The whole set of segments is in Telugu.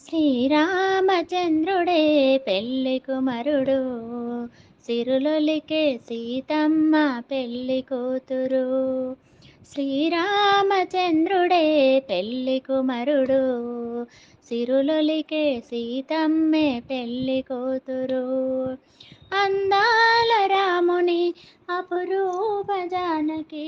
శ్రీరామచంద్రుడే పెళ్లి కుమరుడు, సిరులొలికే సీతమ్మ పెళ్లి కూతురు. శ్రీరామచంద్రుడే పెళ్లి కుమరుడు, సిరులొలికే సీతమ్మే పెళ్లి కూతురు. అందాల రాముని అపురూప జానకి,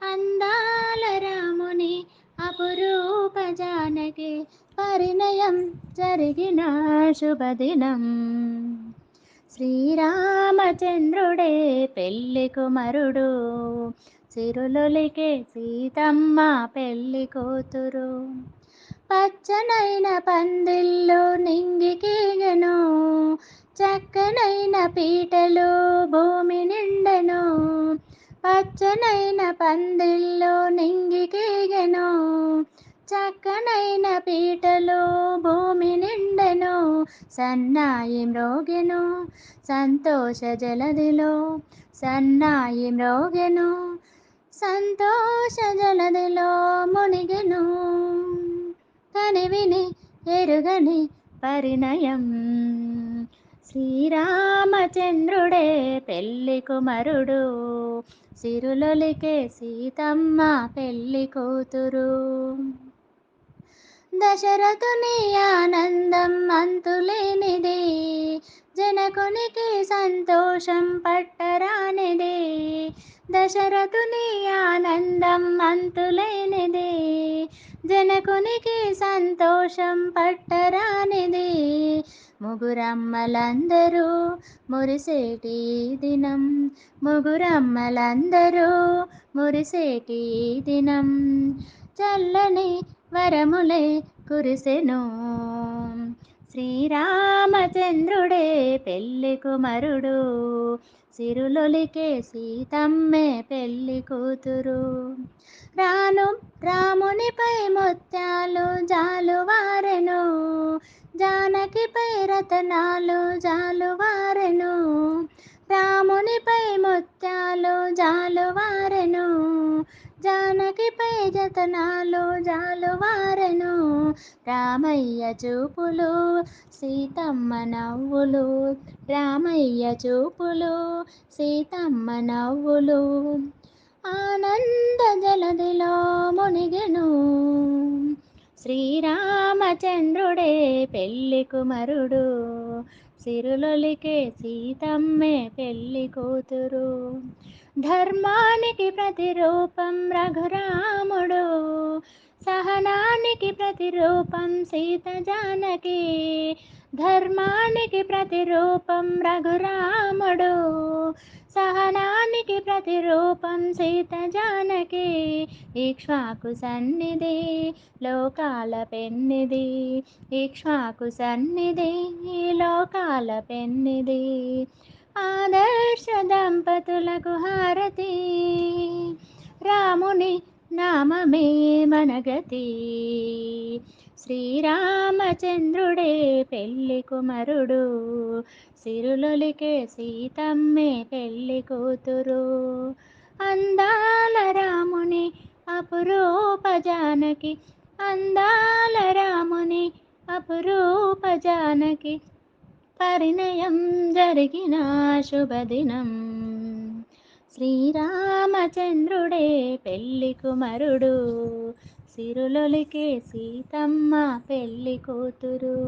అందాల రాముని అపురూప జానకి, పరిణయం జరిగిన శుభదినం. శ్రీరామచంద్రుడే పెళ్లి కుమరుడు, సిరులొలికే సీతమ్మ పెళ్లి కూతురు. పచ్చనైన పందిళ్ళు నింగికేగెను, చక్కనైన పీటలు భూమి నిండెను. పచ్చనైన పందిళ్ళు నింగికేగెను, చక్కనైన పీటలు భూమి నిండెను. సన్నాయి మ్రోగెను సంతోష జలదిలో, సన్నాయి మ్రోగెను సంతోష జలదిలో మునిగెను. కనివిని ఎరుగని పరిణయం. శ్రీరామచంద్రుడే పెళ్లి కుమరుడు, సిరులొలికే సీతమ్మ పెళ్లి కూతురు. దశరథుని ఆనందం అంతులేనిది, జనకునికి సంతోషం పట్టరానిది. దశరథుని ఆనందం అంతులేనిది, జనకునికి సంతోషం పట్టరానిది. ముగురమ్మలందరూ మురిసేటి దినం, ముగురమ్మలందరూ మురిసేటి దినం. చల్లని వరములే కురిసెను, శ్రీరామచంద్రుడే పెళ్లి కుమరుడు, సిరులొలికే సీతమ్మే పెళ్లి కూతురు. రాను రామునిపై ముత్యాలు జాలువారెను, జానకిపై రతనాలు జాలువారెను. రామునిపై ముత్యాలు జాలువారెను, జానకిపై జతనాలు జాలువారెను. రామయ్య చూపులు సీతమ్మ నవ్వులు, రామయ్య చూపులు సీతమ్మ నవ్వులు, ఆనంద జలదిలో మునిగెను. శ్రీరామచంద్రుడే పెళ్లి కుమరుడు, సిరులొలికే సీతమ్మే పెళ్లి కూతురు. ధర్మానికి ప్రతిరూపం రఘురాముడు, సహనానికి ప్రతిరూపం సీత జానకి. ధర్మానికి ప్రతిరూపం రఘురాముడు, సహనానికి ప్రతిరూపం సీత జానకి. ఇక్ష్వాకు సన్నిధి లోకాల పెన్నిది, ఇక్ష్వాకు సన్నిధి లోకాల పెన్నిది. ఆదర్శ దంపతులకు హారతి, రాముని నామమే మనగతి. శ్రీరామచంద్రుడే పెళ్లి కుమరుడు, సిరులొలికే సీతమ్మే పెళ్లి కూతురు. అందాల రాముని అపురూప జానకి, అందాల రాముని అపురూప జానకి, పరిణయం జరిగిన శుభదినం. శ్రీరామచంద్రుడే పెళ్లి కుమరుడు, సిరులొలికే సీతమ్మ పెళ్లి కూతురు.